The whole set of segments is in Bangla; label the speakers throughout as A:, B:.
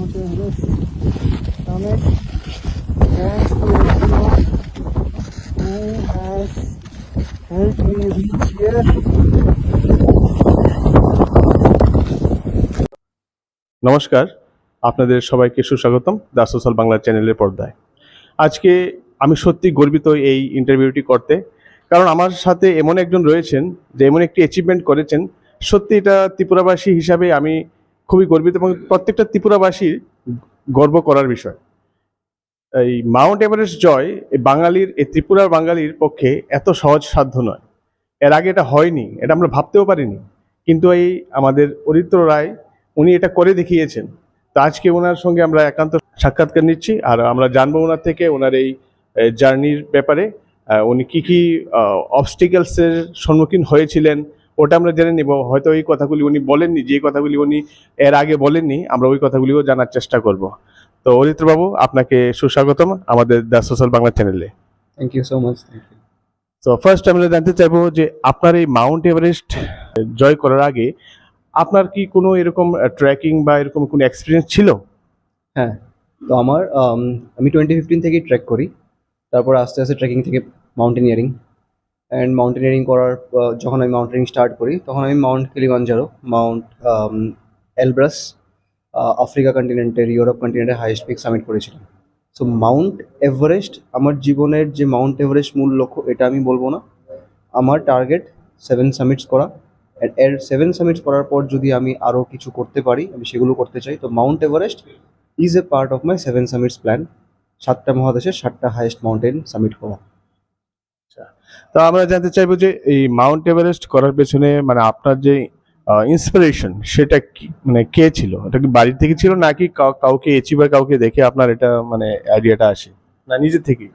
A: Mount Everest summit. Thanks to everyone who has helped me reach here.
B: নমস্কার, আপনাদের সবাইকে সুস্বাগতম দ্য সোশ্যাল বাংলা চ্যানেলের পর্দায়। আজকে আমি সত্যি গর্বিত এই ইন্টারভিউটি করতে, কারণ আমার সাথে এমন একজন রয়েছেন যে এমন একটি অ্যাচিভমেন্ট করেছেন। সত্যি এটা ত্রিপুরাবাসী হিসাবে আমি খুবই গর্বিত এবং প্রত্যেকটা ত্রিপুরাবাসীর গর্ব করার বিষয়। এই মাউন্ট এভারেস্ট জয় এই ত্রিপুরার বাঙালির পক্ষে এত সহজ সাধ্য নয়। এর আগে এটা হয়নি, এটা আমরা ভাবতেও পারিনি, কিন্তু এই আমাদের অরিত্র রায় উনি এটা করে দেখিয়েছেন। তো আজকে ওনার সঙ্গে আমরা একান্ত সাক্ষাৎকার নিচ্ছি, আর আমরা জানবো ওনার থেকে ওনার এই জার্নির ব্যাপারে। উনি কি কি অবস্টিকেলসের সম্মুখীন হয়েছিলেন ওটা আমরা জেনে নিব। হয়তো এই কথাগুলি উনি বলেননি, যে কথাগুলি উনি এর আগে বলেননি, আমরা ওই কথাগুলিও জানার চেষ্টা করব। তো অরিত্রবাবু, আপনাকে সুস্বাগতম আমাদের দ্য সোশ্যাল বাংলা চ্যানেলে।
C: Thank you so much. Thank you.
B: তো ফার্স্ট আমরা জানতে চাইবো যে আপনার এই মাউন্ট এভারেস্ট জয় করার আগে আপনার কি কোনো এরকম ট্রেকিং বা এরকম কোনো এক্সপিরিয়েন্স ছিল?
C: হ্যাঁ, তো আমি 2015 থেকেই ট্রেক করি। তারপর আস্তে আস্তে ট্রেকিং থেকে মাউন্টেনিয়ারিং করার যখন আমি মাউন্টেনিয়ারিং স্টার্ট করি তখন আমি mount Kilimanjaro, mount Elbrus, Africa কন্টিনেন্টের, ইউরোপ কন্টিনেন্টের হাইয়েস্ট পিক সামিট করেছিলাম। সো মাউন্ট এভারেস্ট আমার জীবনের যে মাউন্ট এভারেস্ট মূল লক্ষ্য এটা আমি বলবো না। আমার টার্গেট 7 সামিটস করা। এর 7 সামিটস করার পর যদি আমি আরও কিছু করতে পারি আমি সেগুলো করতে চাই। তো mount Everest is a part of my 7 summits plan. 7টা মহাদেশের 7টা হাইয়েস্ট মাউন্টেন সামিট করা।
B: তো আমরা জানতে চাইবো যে এই মাউন্ট এভারেস্ট করার পেছনে মানে আপনার যে ইন্সপিরেশন সেটা কি, মানে কে ছিল? এটা কি বাড়ি থেকে ছিল নাকি কাউকে অ্যাচিভার কাউকে দেখে আপনার এটা মানে আইডিয়াটা আসে, না নিজে থেকেই?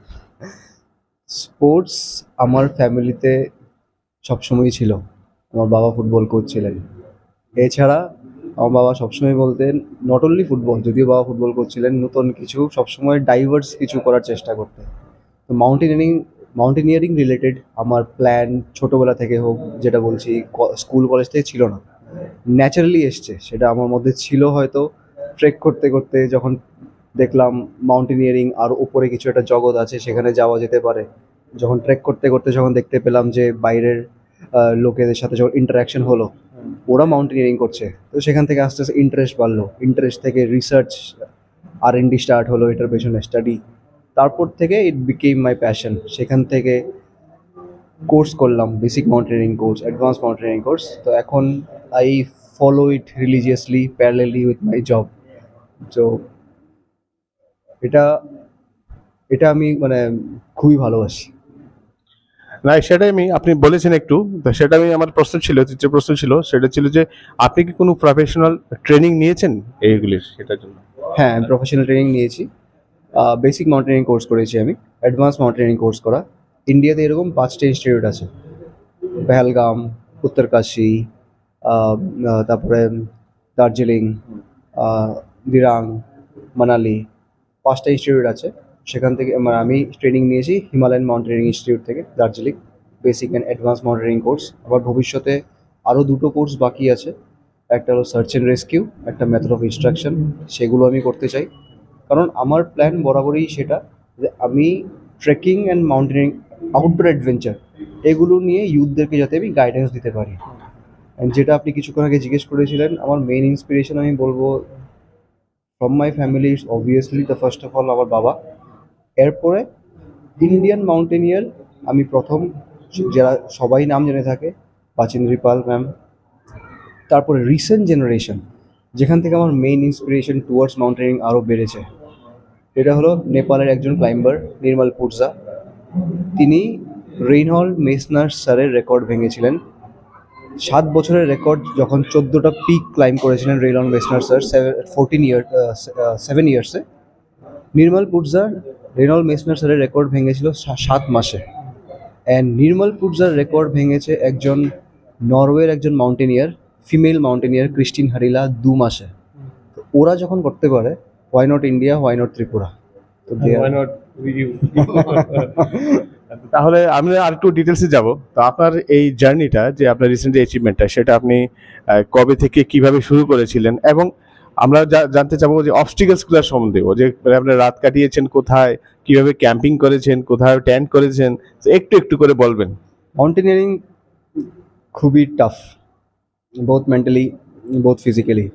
C: স্পোর্টস আমার ফ্যামিলিতে সবসময়ই ছিল। আমার বাবা ফুটবল কোচ ছিলেন। এছাড়া আমার বাবা সবসময় বলতেন নট অনলি ফুটবল, যদিও বাবা ফুটবল কোচ ছিলেন, নতুন কিছু সবসময় ডাইভার্স কিছু করার চেষ্টা করতেন। তো মাউন্টেনিয়ারিং রিলেটেড আমার প্ল্যান ছোটোবেলা থেকে হোক, যেটা বলছি স্কুল কলেজ থেকে ছিল না, ন্যাচারালি এসছে। সেটা আমার মধ্যে ছিল হয়তো ট্রেক করতে করতে যখন দেখলাম মাউন্টেনিয়ারিং আর উপরে কিছু একটা জগৎ আছে, সেখানে যাওয়া যেতে পারে। যখন ট্রেক করতে করতে যখন দেখতে পেলাম যে বাইরের লোকেদের সাথে যখন ইন্টারাকশন হলো, ওরা মাউন্টেনিয়ারিং করছে, তো সেখান থেকে আস্তে আস্তে ইন্টারেস্ট বাড়লো। ইন্টারেস্ট থেকে রিসার্চ, R&D স্টার্ট হলো এটার পেছনে, স্টাডি। তারপর থেকে ইট বিকেম মাই প্যাশন। সেখান থেকে কোর্স করলাম, basic mountaineering course, advance mountaineering course. তো এখন I follow it religiously parallelly with my job. তো এটা এটা আমি মানে খুবই ভালোবাসি।
B: না, সেটাই আপনি বলেছেন একটু, তো সেটা আমার প্রশ্ন ছিল, তৃতীয় প্রশ্ন ছিল, সেটা ছিল যে আপনি কি কোনো প্রফেশনাল ট্রেনিং নিয়েছেন এইগুলির, সেটার জন্য?
C: হ্যাঁ, আমি প্রফেশনাল ট্রেনিং নিয়েছি। বেসিক মাউন্টেনিয়ারিং কোর্স করেছি আমি, অ্যাডভান্স মাউন্টেনিয়ারিং কোর্স করা। ইন্ডিয়াতে এরকম 5টা ইনস্টিটিউট আছে, পেহেলগাম, উত্তরকাশী, তারপরে দার্জিলিং, দিরাং, মানালি, 5টা ইনস্টিটিউট আছে। সেখান থেকে আমি ট্রেনিং নিয়েছি হিমালয়ান মাউন্টেনিয়ারিং ইনস্টিটিউট থেকে, Darjeeling, basic and advance mountaineering course. আবার ভবিষ্যতে আরও 2টো কোর্স বাকি আছে। একটা হলো সার্চ অ্যান্ড রেস্কিউ, একটা মেথড অফ ইনস্ট্রাকশন, সেগুলো আমি করতে চাই। কারণ আমার প্ল্যান বরাবরই সেটা যে আমি trekking and mountaineering, outdoor adventure, এগুলো নিয়ে ইউথদেরকে যাতে আমি গাইডেন্স দিতে পারি। অ্যান্ড যেটা আপনি কিছুক্ষণ আগে জিজ্ঞেস করেছিলেন, আমার মেইন ইন্সপিরেশন আমি বলবো from my family is obviously the first of all আমার বাবা। এরপরে ইন্ডিয়ান মাউন্টেনিয়ার আমি প্রথম, যারা সবাই নাম জেনে থাকে, বাচেন্দ্রী পাল ম্যাম। তারপরে রিসেন্ট জেনারেশন যেখান থেকে আমার মেইন ইন্সপিরেশন টুয়ার্ডস মাউন্টেনিয়ারিং আরও বেড়েছে, এটা হলো নেপালের একজন ক্লাইম্বার নির্মল পুরজা। তিনি রেইনল্ড মেসনার স্যারের রেকর্ড ভেঙেছিলেন। 7 বছরের রেকর্ড যখন 14টা পিক ক্লাইম্ব করেছিলেন রেইনল্ড মেসনার স্যার 7 ইয়ার্সে, নির্মল পুরজা রেইনল্ড মেসনার স্যারের রেকর্ড ভেঙেছিল 7 মাসে। অ্যান্ড নির্মল পুরজার রেকর্ড ভেঙেছে একজন নরওয়ের একজন মাউন্টেনিয়ার, ফিমেল মাউন্টেনিয়ার ক্রিস্টিন হারিলা 2 মাসে। তো ওরা যখন করতে পারে, why not India, why not Tripura? তো
B: তাহলে আমরা আর একটু ডিটেলসে যাব। তো আপনার এই জার্নিটা, যে আপনার রিসেন্ট অ্যাচিভমেন্টটা, সেটা আপনি কবে থেকে কিভাবে শুরু করেছিলেন, এবং আমরা জানতে চাবো যে অবস্টিকেলসগুলোর সম্বন্ধে, ও যে আপনি রাত কাটিয়েছেন কোথায়, কিভাবে ক্যাম্পিং করেছেন, কোথায় টেন্ট করেছেন, তো একটু একটু করে বলবেন।
C: মাউন্টেনিয়ারিং খুবই tough, both mentally both physically.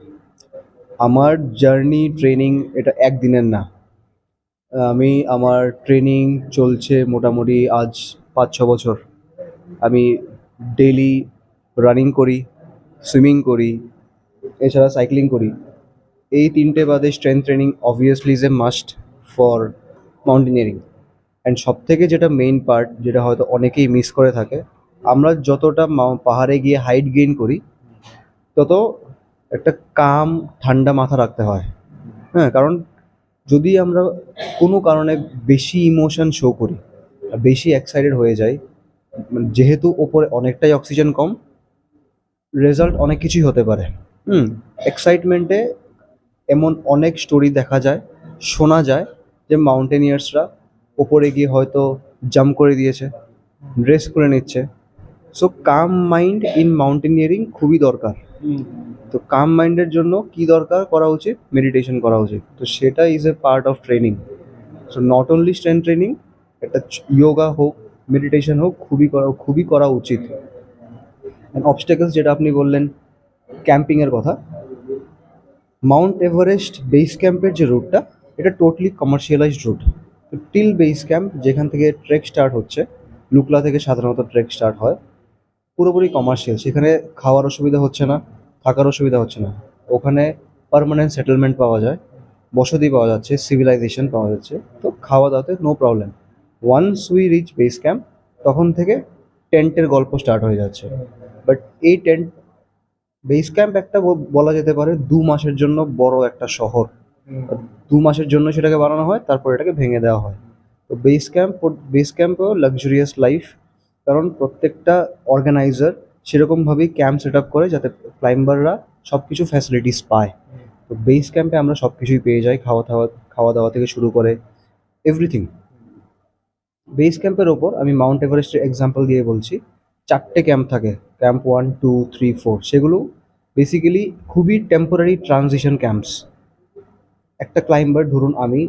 C: আমার জার্নি ট্রেনিং এটা একদিনের না। আমার ট্রেনিং চলছে মোটামুটি আজ 5-6 বছর। আমি ডেইলি রানিং করি, সুইমিং করি, এছাড়া সাইক্লিং করি। এই তিনটে বাদে strength training obviously is a must for mountaineering. And সবথেকে যেটা মেইন পার্ট, যেটা হয়তো অনেকেই মিস করে থাকে, আমরা যতটা পাহাড়ে গিয়ে হাইট গেইন করি তত একটা কাম ঠান্ডা মাথা রাখতে হয়। হ্যাঁ, কারণ যদি আমরা কোনো কারণে বেশি ইমোশন শো করি, বেশি এক্সাইটেড হয়ে যাই, যেহেতু ওপরে অনেকটাই অক্সিজেন কম, রেজাল্ট অনেক কিছুই হতে পারে। এক্সাইটমেন্টে এমন অনেক স্টোরি দেখা যায়, শোনা যায় যে মাউন্টেনিয়ার্সরা ওপরে গিয়ে হয়তো জাম্প করে দিয়েছে, রেস্ট করে নিচ্ছে। So come mind in mountaineering খুবই দরকার। তো কাম মাইন্ডের জন্য কি দরকার করা উচিত? মেডিটেশন করা উচিত। তো সেটা is a part of training. So not only strength training, একটা যোগা হোক, মেডিটেশন হোক, খুবই করা উচিত। অ্যান্ড অবস্টেকলস যেটা আপনি বললেন ক্যাম্পিংয়ের কথা, মাউন্ট এভারেস্ট বেস ক্যাম্পের যে রুটটা, এটা টোটালি কমার্শিয়ালাইজড রুট। তো টিল বেস ক্যাম্প, যেখান থেকে ট্রেক স্টার্ট হচ্ছে, লুকলা থেকে সাধারণত ট্রেক স্টার্ট হয়, পুরোপুরি কমার্শিয়াল। সেখানে খাওয়ার অসুবিধা হচ্ছে না, থাকার অসুবিধা হচ্ছে না। ওখানে পার্মানেন্ট সেটেলমেন্ট পাওয়া যায়, বসতি পাওয়া যাচ্ছে, সিভিলাইজেশন পাওয়া যাচ্ছে। তো খাওয়া দাওয়াতে no problem. Once we reach base camp, তখন থেকে টেন্টের গল্প স্টার্ট হয়ে যাচ্ছে। বাট এই টেন্ট বেস ক্যাম্প একটা বলা যেতে পারে 2 মাসের জন্য বড় একটা শহর। 2 মাসের জন্য সেটাকে বানানো হয়, তারপর এটাকে ভেঙে দেওয়া হয়। তো বেস ক্যাম্পও লাক্সারিয়াস লাইফ, কারণ প্রত্যেকটা অর্গানাইজার সেরকমভাবেই ক্যাম্প সেট আপ করে যাতে ক্লাইম্বাররা সব কিছু ফ্যাসিলিটিস পায়। তো বেস ক্যাম্পে আমরা সব কিছুই পেয়ে যাই, খাওয়া দাওয়া থেকে শুরু করে এভরিথিং। বেস ক্যাম্পের ওপর আমি মাউন্ট এভারেস্টের এক্সাম্পল দিয়ে বলছি। 4টে ক্যাম্প থাকে, ক্যাম্প 1, 2, 3, 4। সেগুলো বেসিক্যালি খুবই টেম্পোরারি ট্রানজিশন ক্যাম্পস। একটা ক্লাইম্বার, ধরুন আমি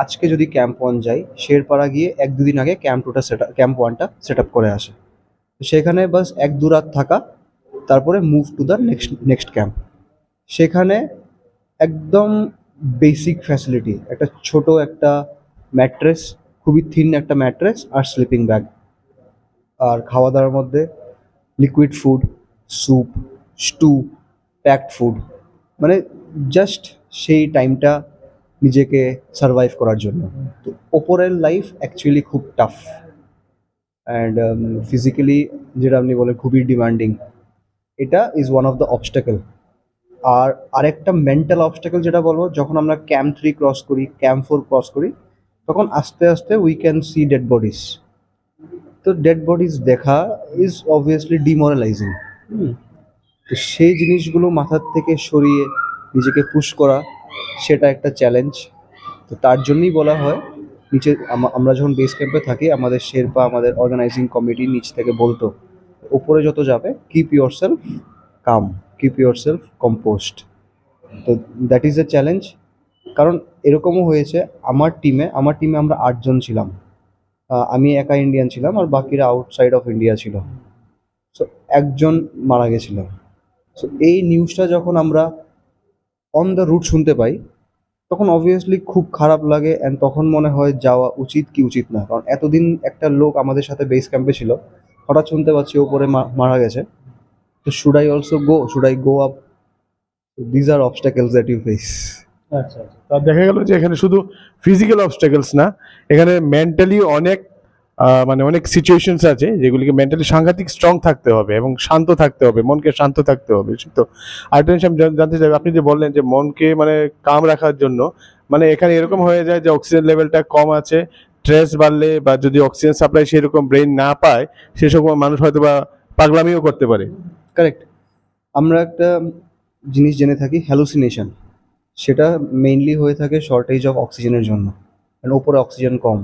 C: আজকে ক্যাম্প 1 যাই, শেরপাড়া গিয়ে 1-2 দিন আগে ক্যাম্প 1টা সেট আপ করে আসে। তো সেখানে বাস 1-2 রাত থাকা, তারপরে move to the next camp. সেখানে একদম বেসিক ফ্যাসিলিটি, একটা ছোট একটা ম্যাট্রেস, খুবই থিন একটা ম্যাট্রেস আর স্লিপিং ব্যাগ। আর খাওয়া দাওয়ার মধ্যে liquid food, soup, stew, packed food, মানে জাস্ট সেই টাইমটা নিজেকে সারভাইভ করার জন্য। তো ওপরের লাইফ অ্যাকচুয়ালি খুব টাফ অ্যান্ড ফিজিক্যালি, যেটা আপনি বলেন খুবই ডিমান্ডিং। এটা is one of the obstacle. আর আরেকটা মেন্টাল অবস্টাকেল যেটা বলবো, যখন আমরা ক্যাম্প 3 ক্রস করি, ক্যাম্প 4 ক্রস করি, তখন আস্তে আস্তে we can see dead bodies. তো ডেড বডিজ দেখা ইজ অবভিয়াসলি ডিমোরালাইজিং। তো সেই জিনিসগুলো মাথার থেকে সরিয়ে নিজেকে পুশ করা, সেটা একটা চ্যালেঞ্জ। তো তার জন্যই বলা হয়, নিচে আমরা যখন বেস ক্যাম্পে থাকি, আমাদের শেরপা, আমাদের অর্গানাইজিং কমিটি নিচ থেকে বলতো, উপরে যত যাবে keep your self come, keep your self compost. তো দ্যাট ইজ এ চ্যালেঞ্জ। কারণ এরকমও হয়েছে, আমার টিমে আমরা 8 জন ছিলাম। আমি একা ইন্ডিয়ান ছিলাম, আর বাকিরা আউটসাইড অফ ইন্ডিয়া ছিল। সো একজন মারা গেছিল। সো এই নিউজটা যখন আমরা অন দ্য রুট শুনতে পাই, তখন অবভিয়াসলি খুব খারাপ লাগে। অ্যান্ড তখন মনে হয় যাওয়া উচিত কি উচিত না, কারণ এতদিন একটা লোক আমাদের সাথে বেস ক্যাম্পে ছিল, হঠাৎ শুনতে পাচ্ছি ওপরে মারা গেছে। তো should I also should I go up? These are obstacles that you face.
B: আচ্ছা, তা দেখা গেল যে এখানে শুধু ফিজিক্যাল অবস্টাকেলস না, এখানে মেন্টালি অনেক মানে অনেক সিচুয়েশনস আছে যেগুলিকে মেন্টালি সাংঘাতিক স্ট্রং থাকতে হবে এবং শান্ত থাকতে হবে, মনকে শান্ত থাকতে হবে। তো আরেকটা জিনিস আমি জানতে চাই, আপনি যে বললেন যে মনকে মানে কাম রাখার জন্য, মানে এখানে এরকম হয়ে যায় যে অক্সিজেন লেভেলটা কম আছে, স্ট্রেস বাড়লে বা যদি অক্সিজেন সাপ্লাই সেরকম ব্রেন না পায়, সে সময় মানুষ হয়তো বা পাগলামিও করতে পারে।
C: কারেক্ট। আমরা একটা জিনিস জেনে থাকি, হ্যালুসিনেশন। সেটা মেইনলি হয়ে থাকে শর্টেজ অফ অক্সিজেনের জন্য, কারণ ওপরে অক্সিজেন কম।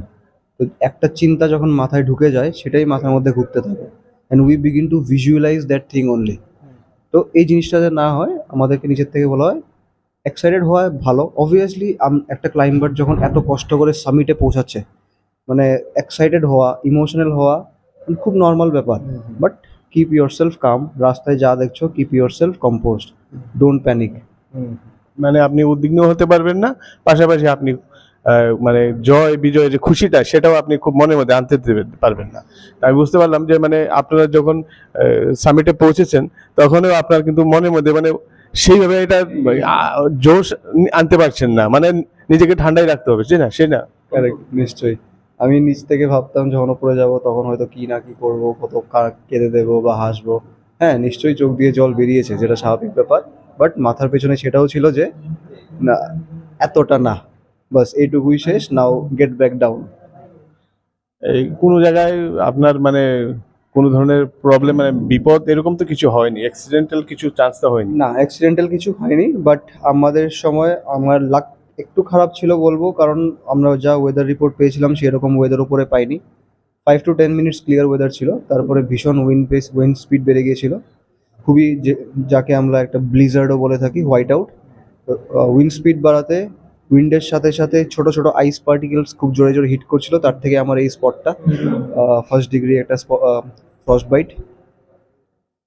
C: তো একটা চিন্তা যখন মাথায় ঢুকে যায়, সেটাই মাথার মধ্যে ঘুরতে থাকে, and we begin to visualise that thing only. তো এই জিনিসটা যাতে না হয়, আমাদেরকে নিচের থেকে বলা হয় এক্সাইটেড হওয়া ভালো, অবভিয়াসলি। একটা ক্লাইম্বার যখন এত কষ্ট করে সামিটে পৌঁছাচ্ছে, মানে এক্সাইটেড হওয়া, ইমোশনাল হওয়া খুব নর্মাল ব্যাপার। বাট কিপ ইয়োর সেলফ কাম, রাস্তায় যা দেখছো keep your self composed, don't panic.
B: মানে আপনি উদ্বিগ্ন হতে পারবেন না, পাশাপাশি আপনি মানে জয় বিজয় যে খুশিটা সেটাও আপনি খুব মনের মধ্যে আনতে পারবেন না। আমি বুঝতে পারলাম যে মানে আপনারা যখন সামিটে পৌঁছেছেন তখনও আপনার কিন্তু মনের মধ্যে মানে সেইভাবে এটা জোশ আনতে পারছেন না, মানে নিজেকে ঠান্ডাই রাখতে হবে, তাই না? সে না
C: কারেক্ট, নিশ্চয়ই। আমি নিজ থেকে ভাবতাম যখন ওপরে যাব তখন হয়তো কি না কি করবো, কত কেঁদে দেবো বা হাসবো। হ্যাঁ, নিশ্চয়ই চোখ দিয়ে জল বেরিয়েছে, যেটা স্বাভাবিক ব্যাপার। বাট মাথার পেছনে সেটাও ছিল যে না, এতটা না, বাস এইটুকুই শেষ, নাও গেট ব্যাক ডাউন।
B: এই কোনো জায়গায় আপনার মানে কোনো ধরনের প্রবলেম মানে বিপদ এরকম তো কিছু হয়নি, অ্যাক্সিডেন্টাল কিছু চান্স তো হয়নি?
C: না, অ্যাক্সিডেন্টাল কিছু হয়নি, বাট আমাদের সময় আমার লাক একটু খারাপ ছিল বলবো, কারণ আমরা যা ওয়েদার রিপোর্ট পেয়েছিলাম সেরকম ওয়েদার উপরে পাইনি। 5 to 10 মিনিটস ক্লিয়ার ওয়েদার ছিল, তারপরে ভীষণ উইন্ড স্পিড বেড়ে গিয়েছিল, খুবই, যাকে আমরা একটা ব্লিজার্ডও বলে থাকি, হোয়াইট আউট। উইন্ড স্পিড বাড়াতে উইন্ডের সাথে সাথে ছোট ছোট আইস পার্টিকেলস খুব জোরে জোরে হিট করছিল, তার থেকে আমার এই স্পটটা ফার্স্ট ডিগ্রি একটা ফ্রস্ট বাইট।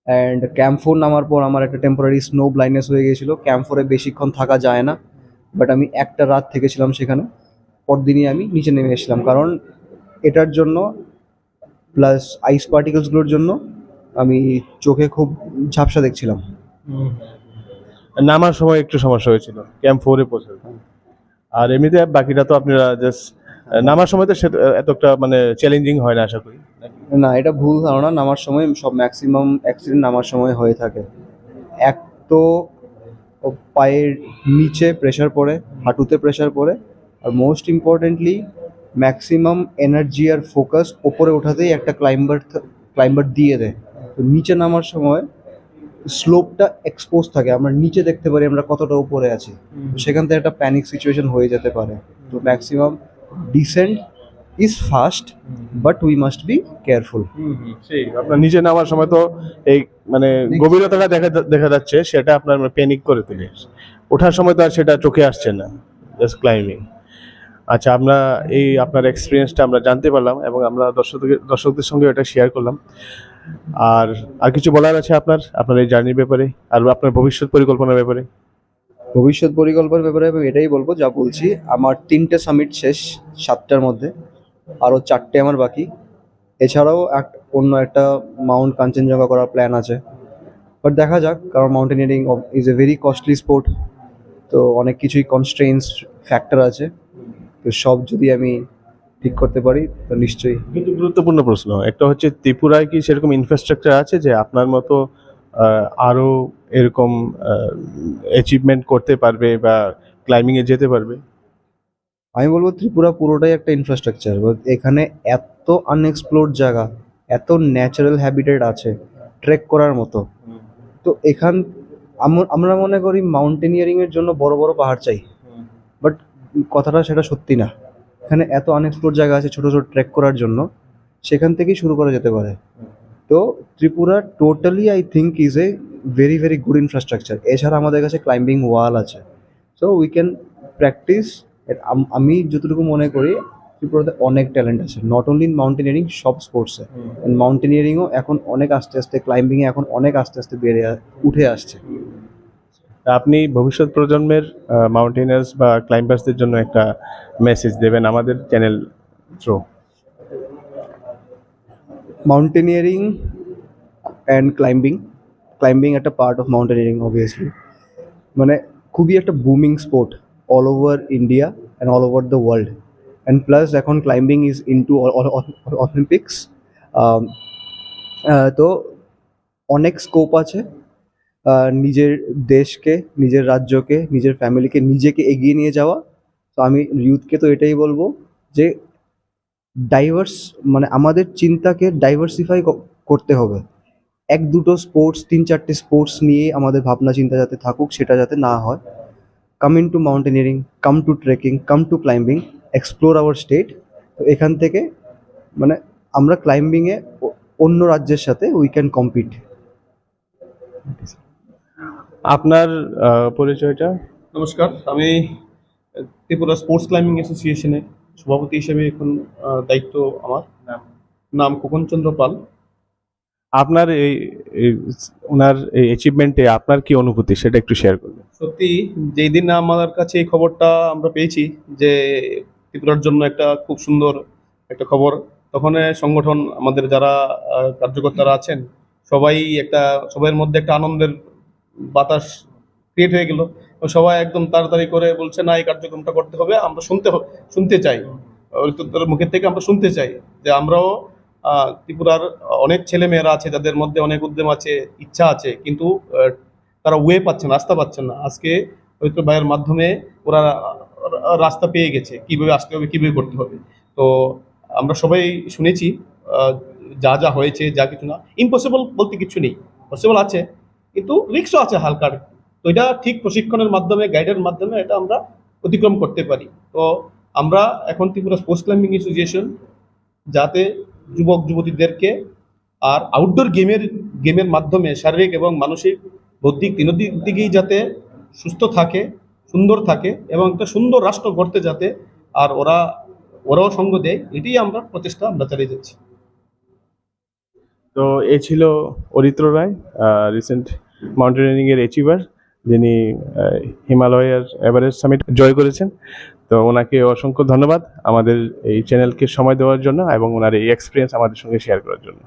C: অ্যান্ড ক্যাম্প 4 নামার পর আমার একটা টেম্পোরারি স্নো ব্লাইন্ডনেস হয়ে গিয়েছিল। ক্যাম্প 4-এ বেশিক্ষণ থাকা যায় না, বাট আমি একটা রাত থেকেছিলাম সেখানে। পরদিনই আমি নিচে নেমে এসেছিলাম, কারণ এটার জন্য প্লাস আইস পার্টিকেলসগুলোর জন্য আমি চোখে খুব ঝাপসা দেখছিলাম।
B: নামার সময় একটু সমস্যা হয়েছিল ক্যাম্প 4-এ পৌঁছাতে, আর এমনিতে বাকিটা তো আপনারা জাস্ট নামার সময় তো এতটা মানে চ্যালেঞ্জিং হয় না আশা করি।
C: না, এটা ভুল ধারণা। নামার সময় সব ম্যাক্সিমাম অ্যাক্সিডেন্ট নামার সময় হয়ে থাকে। এক তো পায়ের নিচে প্রেশার পড়ে, হাঁটুতে প্রেশার পড়ে, আর মোস্ট ইম্পর্টেন্টলি ম্যাক্সিমাম এনার্জি আর ফোকাস ওপরে ওঠাতেই একটা ক্লাইম্বার দিয়ে দেয়। তো নিচে নামার সময় স্লোপটা এক্সপোজ থাকে, আমরা নিচে দেখতে পারি আমরা কতটা উপরে আছি। তো সেখান থেকে একটা প্যানিক সিচুয়েশন হয়ে যেতে পারে। তো maximum dissent is fast, but we must be careful.
B: সেই আপনার নিচে নামার সময় তো এই মানে গভীরতাটা দেখা যাচ্ছে, সেটা আপনার প্যানিক করে তোলে। ওঠার সময় তো আর সেটা চোখে আসছে না, জাস্ট ক্লাইম্বিং। আচ্ছা, আমরা এই আপনার এক্সপিরিয়েন্সটা আমরা জানতে পারলাম এবং আমরা দর্শকদের সঙ্গে এটা শেয়ার করলাম। আর আর কিছু বলার আছে আপনার আপনার এই জার্নির ব্যাপারে আর আপনার ভবিষ্যৎ পরিকল্পনার ব্যাপারে?
C: ভবিষ্যৎ পরিকল্পনার ব্যাপারে আমি এটাই বলবো, যা বলছি, আমার 3টে সামিট শেষ 7টার মধ্যে, আরও 4টে আমার বাকি। এছাড়াও অন্য একটা মাউন্ট কাঞ্চনজঙ্ঘা করার প্ল্যান আছে, বাট দেখা যাক, কারণ mountaineering is a very costly sport. তো অনেক কিছুই কনস্ট্রেইনস ফ্যাক্টর আছে, তো সব যদি আমি ঠিক করতে পারি তো নিশ্চয়ই।
B: কিন্তু গুরুত্বপূর্ণ প্রশ্ন একটা হচ্ছে, ত্রিপুরায় কি সেরকম ইনফ্রাস্ট্রাকচার আছে যে আপনার মতো আরো এরকম অ্যাচিভমেন্ট করতে পারবে বা ক্লাইম্বিং এ যেতে পারবে?
C: আমি বলবো ত্রিপুরা পুরোটাই একটা ইনফ্রাস্ট্রাকচার। এখানে এত আনএক্সপ্লোরড জায়গা, এত ন্যাচারাল হ্যাবিটেট আছে ট্রেক করার মতো। তো আমরা মনে করি মাউন্টেনিয়ারিং এর জন্য বড় বড় পাহাড় চাই, বাট কথাটা সেটা সত্যি না। এখানে এত আনএক্সপ্লোরড জায়গা আছে ছোট ছোট ট্রেক করার জন্য, সেখান থেকেই শুরু করা যেতে পারে। তো Tripura totally I think is a very very good infrastructure. এছাড়া আমাদের কাছে ক্লাইম্বিং ওয়াল আছে, সো উই ক্যান প্র্যাকটিস। আমি যতটুকু মনে করি ত্রিপুরাতে অনেক ট্যালেন্ট আছে, নট অনলি ইন মাউন্টেনিয়ারিং, সব স্পোর্টসে। মাউন্টেনিয়ারিংও এখন অনেক আস্তে আস্তে, ক্লাইম্বিংয়ে এখন অনেক আস্তে আস্তে উঠে আসছে।
B: তা আপনি ভবিষ্যৎ প্রজন্মের মাউন্টেনার্স বা ক্লাইম্বার্সদের জন্য একটা মেসেজ দেবেন আমাদের channel through?
C: Mountaineering and climbing একটা পার্ট অফ মাউন্টেনিয়ারিং অবভিয়াসলি, মানে খুবই একটা booming sport all over India and all over the world. And plus এখন ক্লাইম্বিং ইজ ইনটু অলিম্পিক্স। তো অনেক স্কোপ আছে নিজের দেশকে, নিজের রাজ্যকে, নিজের ফ্যামিলিকে, নিজেকে এগিয়ে নিয়ে যাওয়া। তো আমি ইউথকে তো এটাই বলবো যে ডাইভার্স, মানে আমাদের চিন্তাকে ডাইভার্সিফাই করতে হবে। এক দুটো স্পোর্টস, 3-4টে স্পোর্টস নিয়ে আমাদের ভাবনা চিন্তা যাতে থাকুক, সেটা যাতে না হয়। Come in two mountaineering, come to trekking, come to climbing, explore our state. তো এখান থেকে মানে আমরা ক্লাইম্বিংয়ে অন্য রাজ্যের সাথে উই ক্যান কম্পিট।
B: আপনার পরিচয়টা? নমস্কার, আমি ত্রিপুরা স্পোর্টস ক্লাইম্বিং অ্যাসোসিয়েশনের সভাপতি হিসেবে এখন দায়িত্ব আমার। নাম খোকন চন্দ্র পাল। আপনার ওনার এই অ্যাচিভমেন্টে আপনার কি অনুভূতি সেটা একটু শেয়ার করবেন। সত্যি যেই দিন আমার কাছে এই খবরটা আমরা পেয়েছি যে ত্রিপুরার জন্য একটা খুব সুন্দর একটা খবর, তখন সংগঠন আমাদের যারা কার্যকর্তারা আছেন সবাইয়ের মধ্যে একটা আনন্দের বাতাস ক্রিয়েট হয়ে গেল। সবাই একদম তাড়াতাড়ি করে বলছে না, এই কার্যক্রমটা করতে হবে, আমরা শুনতে চাই, তার মুখের থেকে আমরা শুনতে চাই যে আমরাও ত্রিপুরার অনেক ছেলে মেয়েরা আছে যাদের মধ্যে অনেক উদ্যম আছে, ইচ্ছা আছে, কিন্তু তারা ওয়ে পাচ্ছেন, রাস্তা পাচ্ছেন না। আজকে হয়তো ভাইয়ের মাধ্যমে ওরা রাস্তা পেয়ে গেছে, কিভাবে আসতে হবে, কিভাবে করতে হবে। তো আমরা সবাই শুনেছি যা যা হয়েছে, যা কিছু না, ইম্পসিবল বলতে কিছু নেই, পসিবল আছে, কিন্তু রিস্কও আছে হালকার। তো এটা ঠিক প্রশিক্ষণের মাধ্যমে, গাইডের মাধ্যমে এটা আমরা অতিক্রম করতে পারি। তো আমরা এখন ত্রিপুরা স্পোর্টস ক্লাইম্বিং অ্যাসোসিয়েশন যাতে যুবক যুবতীদেরকে আর আউটডোর গেমের মাধ্যমে শারীরিক এবং মানসিক বৌদ্ধিক তিনদিক দিকেই যাতে সুস্থ থাকে, সুন্দর থাকে এবং একটা সুন্দর রাষ্ট্র গড়তে যাতে আর ওরাও সঙ্গ দেয়, এটাই আমরা প্রচেষ্টা আমরা চালিয়ে যাচ্ছি। তো এ ছিল অরিত্র রায়, রিসেন্ট মাউন্টেনিয়ারিং এর অ্যাচিভার, যিনি হিমালয়ের এভারেস্ট সামিট জয় করেছেন। তো ওনাকে অসংখ্য ধন্যবাদ আমাদের এই চ্যানেলকে সময় দেওয়ার জন্য এবং ওনার এই এক্সপিরিয়েন্স আমাদের সঙ্গে শেয়ার করার জন্য।